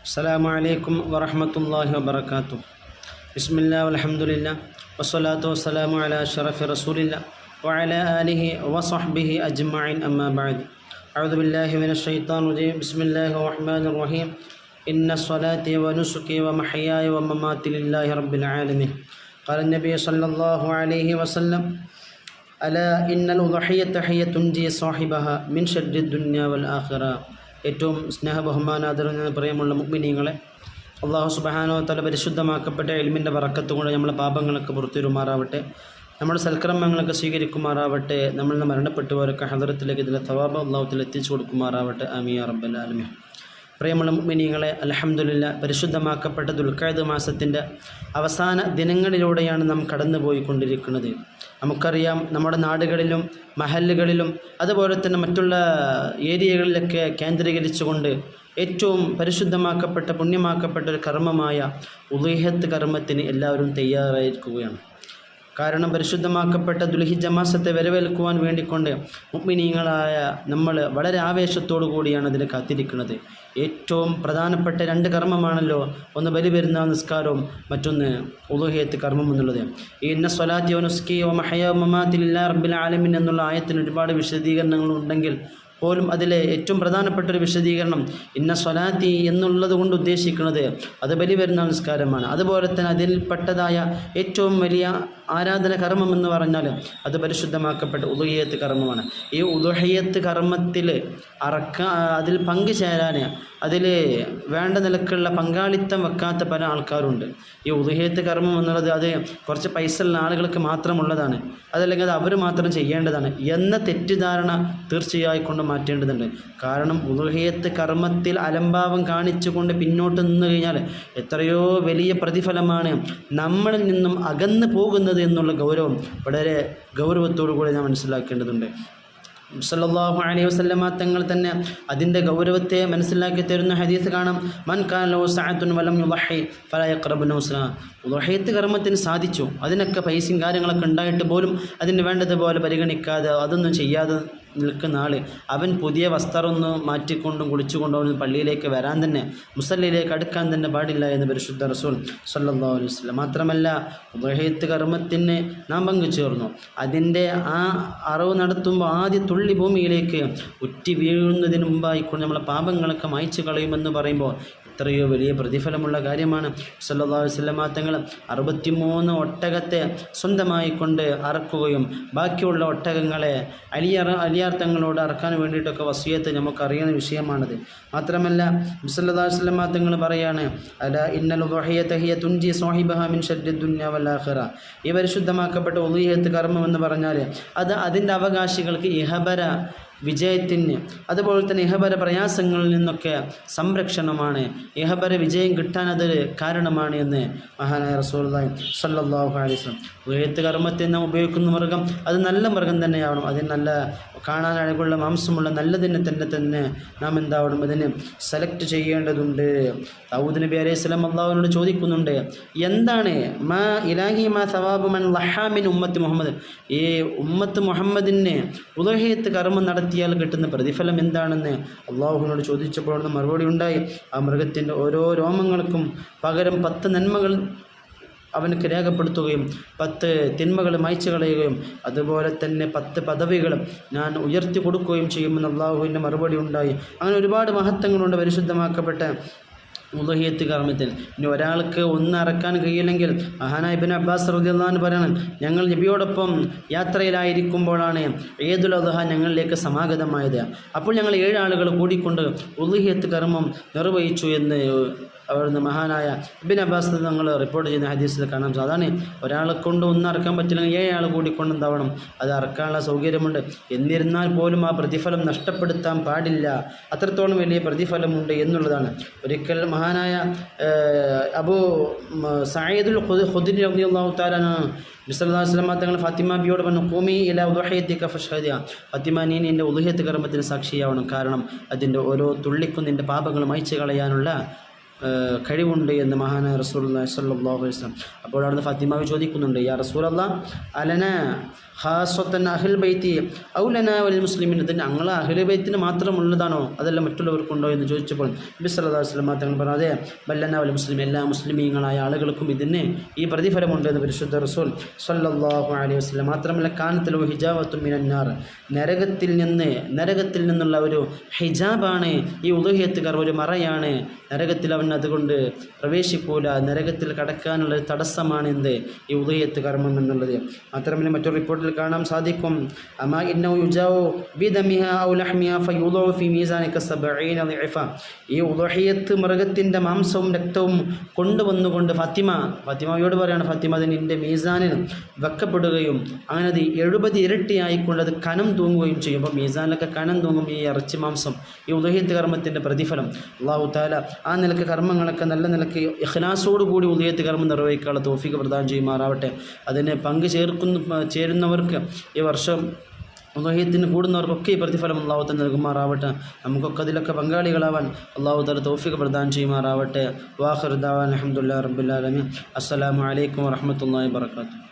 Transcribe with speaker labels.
Speaker 1: السلام عليكم ورحمة الله وبركاته. بسم الله والحمد لله والصلاة والسلام على أشرف رسول الله وعلى آله وصحبه أجمعين أما بعد. أعوذ بالله من الشيطان الرجيم. بسم الله الرحمن الرحيم. إن صلاتي ونسكي ومحياي ومماتي لله رب العالمين. قال النبي صلى الله عليه وسلم ألا إن الأضحية حية تنجي صاحبها من شر الدنيا والآخرة. ഏറ്റവും സ്നേഹബഹുമാനാദരവ് പ്രിയമുള്ള മുഅ്മിനീങ്ങളെ, അല്ലാഹു സുബ്ഹാനഹു വ തആല പരിശുദ്ധമാക്കപ്പെട്ട ഇൽമിൻ്റെ ബറക്കത്ത് കൊണ്ട് നമ്മളെ പാപങ്ങളൊക്കെ പുറത്തുവരുമാറാവട്ടെ, നമ്മുടെ സൽക്കർമ്മങ്ങളൊക്കെ സ്വീകരിക്കുമാറാവട്ടെ, നമ്മൾ മരണപ്പെട്ടവരൊക്കെ ഹദറത്തിലേക്ക് ഇതിലെ തവാബ് അല്ലാഹു തആല എത്തിച്ചു കൊടുക്കുമാറാവട്ടെ. ആമീൻ യാ റബ്ബൽ ആലമീൻ. പ്രിയമുള്ള മുഅ്മിനീങ്ങളെ, അൽഹംദുലില്ലാഹ്, പരിശുദ്ധമാക്കപ്പെട്ട ദുൽഖഅദ് മാസത്തിൻ്റെ അവസാന ദിനങ്ങളിലൂടെയാണ് നാം കടന്നുപോയിക്കൊണ്ടിരിക്കുന്നത്. നമുക്കറിയാം, നമ്മുടെ നാടുകളിലും മഹല്ലുകളിലും അതുപോലെ തന്നെ മറ്റുള്ള ഏരിയകളിലൊക്കെ കേന്ദ്രീകരിച്ചുകൊണ്ട് ഏറ്റവും പരിശുദ്ധമാക്കപ്പെട്ട പുണ്യമാക്കപ്പെട്ട ഒരു കർമ്മമായ ഉളൂഹിയ്യത്ത് കർമ്മത്തിന് എല്ലാവരും തയ്യാറായിരിക്കുകയാണ്. കാരണം പരിശുദ്ധമാക്കപ്പെട്ട ദുൽഹിജ്ജ മാസത്തെ വരവേൽക്കുവാൻ വേണ്ടിക്കൊണ്ട് മുഅ്മിനീങ്ങളായ നമ്മൾ വളരെ ആവേശത്തോടു കൂടിയാണ് അതിന് കാത്തിരിക്കുന്നത്. ഏറ്റവും പ്രധാനപ്പെട്ട രണ്ട് കർമ്മമാണല്ലോ, ഒന്ന് ബലിപെരുന്നാൾ നിസ്കാരവും മറ്റൊന്ന് ഉളൂഹിയ്യത്ത് കർമ്മം എന്നുള്ളത്. ഈ ഇന്ന സ്വലാത്തി വനുസ്കി വമഹയാ വമമാതി ലില്ലാഹി റബ്ബിൽ ആലമീൻ എന്നുള്ള ആയത്തിന് ഒരുപാട് വിശദീകരണങ്ങളുണ്ടെങ്കിൽ പോലും അതിലെ ഏറ്റവും പ്രധാനപ്പെട്ട ഒരു വിശദീകരണം ഇന്ന സ്വലാത്തി എന്നുള്ളത് കൊണ്ട് ഉദ്ദേശിക്കുന്നത് അത് ബലിപെരുന്നാൾ നിസ്കാരമാണ്. അതുപോലെ തന്നെ അതിൽപ്പെട്ടതായ ഏറ്റവും വലിയ ആരാധന കർമ്മം എന്ന് പറഞ്ഞാൽ അത് പരിശുദ്ധമാക്കപ്പെട്ട ഉളൂഹിയ്യത്ത് കർമ്മമാണ്. ഈ ഉളൂഹിയ്യത്ത് കർമ്മത്തിൽ അതിൽ പങ്കുചേരാൻ അതിൽ വേണ്ട നിലക്കുള്ള പങ്കാളിത്തം വെക്കാത്ത പല ആൾക്കാരുണ്ട്. ഈ ഉളൂഹിയ്യത്ത് കർമ്മം എന്നുള്ളത് അത് കുറച്ച് പൈസ ഉള്ള ആളുകൾക്ക് മാത്രമുള്ളതാണ്, അതല്ലെങ്കിൽ അത് അവർ മാത്രം ചെയ്യേണ്ടതാണ് എന്ന തെറ്റിദ്ധാരണ തീർച്ചയായും കൊണ്ട് മാറ്റേണ്ടതുണ്ട്. കാരണം ഉളൂഹിയ്യത്ത് കർമ്മത്തിൽ അലംഭാവം കാണിച്ചുകൊണ്ട് പിന്നോട്ട് നിന്ന് കഴിഞ്ഞാൽ എത്രയോ വലിയ പ്രതിഫലമാണ് നമ്മളിൽ നിന്നും അകന്നു പോകുന്നത് എന്നുള്ള ഗൗരവം വളരെ ഗൗരവത്തോടു കൂടി നാം മനസ്സിലാക്കേണ്ടതുണ്ട്. സല്ലല്ലാഹു അലൈഹി വസല്ലമ തങ്ങൾ തന്നെ അതിൻ്റെ ഗൗരവത്തെ മനസ്സിലാക്കി തരുന്ന ഹദീസ് കാണാം. മൻ കാന ലഹു സഅത്തുൻ വലം യുളഹി ഫലാ യഖ്റബു നൗസന. ഉളൂഹിയ്യത്ത് കർമ്മത്തിന് സാധിച്ചു, അതിനൊക്കെ പൈസയും കാര്യങ്ങളൊക്കെ ഉണ്ടായിട്ട് പോലും അതിന് വേണ്ടതുപോലെ പരിഗണിക്കാതെ അതൊന്നും ചെയ്യാതെ നിൽക്കുന്ന ആൾ, അവൻ പുതിയ വസ്ത്രമൊന്നും മാറ്റിക്കൊണ്ടും കുളിച്ചുകൊണ്ടും അവൻ പള്ളിയിലേക്ക് വരാൻ തന്നെ, മുസല്ലിയിലേക്ക് അടുക്കാൻ തന്നെ പാടില്ല എന്ന് പരിശുദ്ധ റസൂൽ സല്ലല്ലാഹു അലൈഹി വസല്ലം. മാത്രമല്ല, ഉളൂഹിയ്യത്ത് കർമ്മത്തിന് നാം പങ്കുചേർന്നു. അതിൻ്റെ ആ അറിവ് നടത്തുമ്പോൾ ആദ്യ തുള്ളി ഭൂമിയിലേക്ക് ഉറ്റി വീഴുന്നതിന് മുമ്പായിക്കൊണ്ട് നമ്മളെ പാപങ്ങളൊക്കെ മായ്ച്ചു കളയുമെന്ന് പറയുമ്പോൾ എത്രയോ വലിയ പ്രതിഫലമുള്ള കാര്യമാണ്. സല്ലല്ലാഹു അലൈഹി വസല്ലം തങ്ങൾ 63 ഒട്ടകത്തെ സ്വന്തമായി കൊണ്ട് അറക്കുകയും ബാക്കിയുള്ള ഒട്ടകങ്ങളെ അലിയാർ തങ്ങളോട് അറക്കാൻ വേണ്ടിയിട്ടൊക്കെ വസിയത്ത് നമുക്കറിയുന്ന വിഷയമാണത്. മാത്രമല്ല സല്ലല്ലാഹു അലൈഹി വസല്ലം തങ്ങൾ പറയാണ്, അലാ ഇന്നൽ ഉളൂഹിയ്യത ഹിയ തുൻജി സാഹിബഹാ മിൻ ശർരി ദുനിയ വൽ ആഖിറ. ഈ പരിശുദ്ധമാക്കപ്പെട്ട ഉളൂഹിയ്യത്ത് കർമ്മം എന്ന് പറഞ്ഞാൽ അത് അതിൻ്റെ അവകാശികൾക്ക് ഇഹബര വിജയത്തിന്, അതുപോലെ തന്നെ ഇഹബര പ്രയാസങ്ങളിൽ നിന്നൊക്കെ സംരക്ഷണമാണ്, ഇഹബര വിജയം കിട്ടാൻ അതൊരു കാരണമാണ് എന്ന് മഹാനായ റസൂലുള്ളാഹി സ്വല്ലല്ലാഹു അലൈഹി വസല്ലം. ഉളൂഹിയ്യത്ത് കർമ്മത്തിൽ നാം ഉപയോഗിക്കുന്ന മൃഗം അത് നല്ല മൃഗം തന്നെയാവണം, അതിന് നല്ല കാണാൻ അഴകുള്ള മാംസമുള്ള നല്ലതിനെ തന്നെ നാം എന്താവണം, അതിന് സെലക്ട് ചെയ്യേണ്ടതുണ്ട്. ദാവൂദ് നബി അലൈഹി സ്വലാം അള്ളാഹുവിനോട് ചോദിക്കുന്നുണ്ട്, എന്താണ് മാ ഇലാഹി മാ സവാബു മൻ ലഹാ മിൻ ഉമ്മത്തി മുഹമ്മദ്, ഈ ഉമ്മത്ത് മുഹമ്മദിന് ഉളൂഹിയ്യത്ത് കർമ്മം നടത്തിയാൽ കിട്ടുന്ന പ്രതിഫലം എന്താണെന്ന് അള്ളാഹുവിനോട് ചോദിച്ചപ്പോഴാണ് മറുപടി ഉണ്ടായി. ആ മൃഗത്തിൻ്റെ ഓരോ രോമങ്ങൾക്കും പകരം 10 നന്മകൾ അവനക്ക് രേഖപ്പെടുത്തുകയും 10 തിന്മകൾ മായ്ച്ചു കളയുകയും അതുപോലെ തന്നെ 10 പദവികളും ഞാൻ ഉയർത്തി കൊടുക്കുകയും ചെയ്യുമെന്ന് അള്ളാഹുവിൻ്റെ മറുപടി ഉണ്ടായി. അങ്ങനെ ഒരുപാട് മഹത്വങ്ങളുണ്ട് പരിശുദ്ധമാക്കപ്പെട്ട ഉളൂഹിയ്യത്ത് കർമ്മത്തിൽ. ഇനി ഒരാൾക്ക് ഒന്ന് അറക്കാൻ കഴിയില്ലെങ്കിൽ മഹാനായ ഇബ്നു അബ്ബാസ് റളിയല്ലാഹു അൻഹു പറയണം, ഞങ്ങൾ നബിയോടൊപ്പം യാത്രയിലായിരിക്കുമ്പോഴാണ് ഈദുൽ അദ്ഹ ഞങ്ങളിലേക്ക് സമാഗതമായത്. അപ്പോൾ ഞങ്ങൾ 7 ആളുകൾ കൂടിക്കൊണ്ട് ഉളൂഹിയ്യത്ത് കർമ്മം നിർവഹിച്ചു എന്ന് അവിടുന്ന് മഹാനായ ഇബ്നു അബ്ബാസ് ഞങ്ങൾ റിപ്പോർട്ട് ചെയ്യുന്ന ഹദീസിൽ കാണാം. സാധാരണ ഒരാളെ കൊണ്ട് ഒന്ന് അറക്കാൻ പറ്റില്ലെങ്കിൽ 7 ആൾ കൂടിക്കൊണ്ട് എന്താവണം, അത് അറക്കാനുള്ള സൗകര്യമുണ്ട്. എന്നിരുന്നാൽ പോലും ആ പ്രതിഫലം നഷ്ടപ്പെടുത്താൻ പാടില്ല, അത്രത്തോളം വലിയ പ്രതിഫലമുണ്ട് എന്നുള്ളതാണ്. ഒരിക്കൽ മഹാനായ അബൂ സഈദുൽ ഖുദ്രി റളിയല്ലാഹു തആല നബി സല്ലല്ലാഹു അലൈഹി വസല്ലം തങ്ങൾ ഫാത്തിമ ബിയോട് പറഞ്ഞു, ഖൂമി ഇലാ ഉളൂഹിയ്യതിക ഫശ്ഹദിയ. ഫാത്തിമ, നീ നിൻ്റെ ഉളൂഹിയ്യത്ത് കർമ്മത്തിന് സാക്ഷിയാവണം, കാരണം അതിൻ്റെ ഓരോ തുള്ളിക്കും നിൻ്റെ പാപങ്ങൾ മായ്ച്ചു കളയാനുള്ള കഴിവുണ്ട് എന്ന് മഹാനായ റസൂലുള്ളാഹി സ്വല്ലല്ലാഹു അലൈഹി വസല്ലം. അപ്പോൾ അവിടുന്ന് ഫാത്തിമാവ് ചോദിക്കുന്നുണ്ട്, യാ റസൂലല്ലാഹ് അലന ഖാസത്തൻ അഹ്ൽ ബൈത്തി ഔ ലനാ വൽ മുസ്ലിമീൻ, ഇത് ഞങ്ങളെ അഹ്ൽ ബൈത്തിന് മാത്രമുള്ളതാണോ അതല്ല മറ്റുള്ളവർക്കുണ്ടോ എന്ന് ചോദിച്ചപ്പോൾ നബി സല്ലല്ലാഹു അലൈഹി വസല്ലം തങ്ങൾ പറഞ്ഞു, അതെ, ബല്ലനാ വൽ മുസ്ലിം, എല്ലാ മുസ്ലിമീങ്ങളായ ആളുകൾക്കും ഇതിന് ഈ പ്രതിഫലമുണ്ട് എന്ന് പരിശുദ്ധ റസൂൽ സ്വല്ലല്ലാഹു അലൈഹി വസല്ലം. മാത്രമല്ല കാനത്ത് ലഹു ഹിജാബത്തുൻ മിനൻ നാർ, നരകത്തിൽ നിന്നുള്ള ഒരു ഹിജാബാണ് ഈ ഉളുഹിയത്ത് കർമ്മം, ഒരു മറയാണ്. നരകത്തിൽ അവൻ അതുകൊണ്ട് പ്രവേശിക്കൂല, നരകത്തിൽ കടക്കാനുള്ള ഒരു തടസ്സമാണ് എന്ത് ഈ ഉളുഹിയത്ത് കർമ്മം എന്നുള്ളത്. മാത്രമല്ല മറ്റൊരു റിപ്പോർട്ടിൽ കാണാൻ സാധിക്കും, അമാ ഇന്നഹു യുജാഉ ബിദമിഹാ ഔ ലഹ്മിഹാ ഫയുദഉ ഫീ മീസാനിക 70 ളിഅഫ, ഈ ഉളുഹിയത്ത് മൃഗത്തിൻ്റെ മാംസവും രക്തവും കൊണ്ടുവന്നുകൊണ്ട് ഫാത്തിമയോട് പറയാണ്, ഫാത്തിമ അത് നിൻ്റെ മീസാനിൽ വെക്കപ്പെടുകയും അങ്ങനെ അത് 70 ഇരട്ടിയായിക്കൊണ്ട് അത് കനം തൂങ്ങുകയും ചെയ്യും. അപ്പോൾ മീസാനിലൊക്കെ കനം തൂങ്ങും ഈ ഇറച്ചി മാംസം, ഈ ഉളുഹിയത്ത് കർമ്മത്തിൻ്റെ പ്രതിഫലം. അല്ലാഹു തആല ആ നിലക്ക് കർമ്മങ്ങളൊക്കെ നല്ല നിലക്ക് ഇഖ്ലാസോടു കൂടി ഉളുഹിയത്ത് കർമ്മം നിർവഹിക്കാനുള്ള തൗഫീഖ് പ്രദാനം ചെയ്യുമാറാവട്ടെ. അതിന് ചേരുന്നവർക്ക് ഈ വർഷം ഉളുഹിയത്തിന് കൂടുന്നവർക്കൊക്കെ ഈ പ്രതിഫലം അല്ലാഹു തആല നൽകുമാറാവട്ടെ. നമുക്കൊക്കെ അതിലൊക്കെ പങ്കാളികളാവാൻ അല്ലാഹു തആല തൗഫീഖ് പ്രദാനം ചെയ്യുമാറാവട്ടെ. വാഖിറു ദഅവാന അൽഹംദുലില്ലാഹി റബ്ബിൽ ആലമീൻ. അസ്സലാമു അലൈക്കും വറഹ്മത്തുള്ളാഹി വബറകാതുഹു.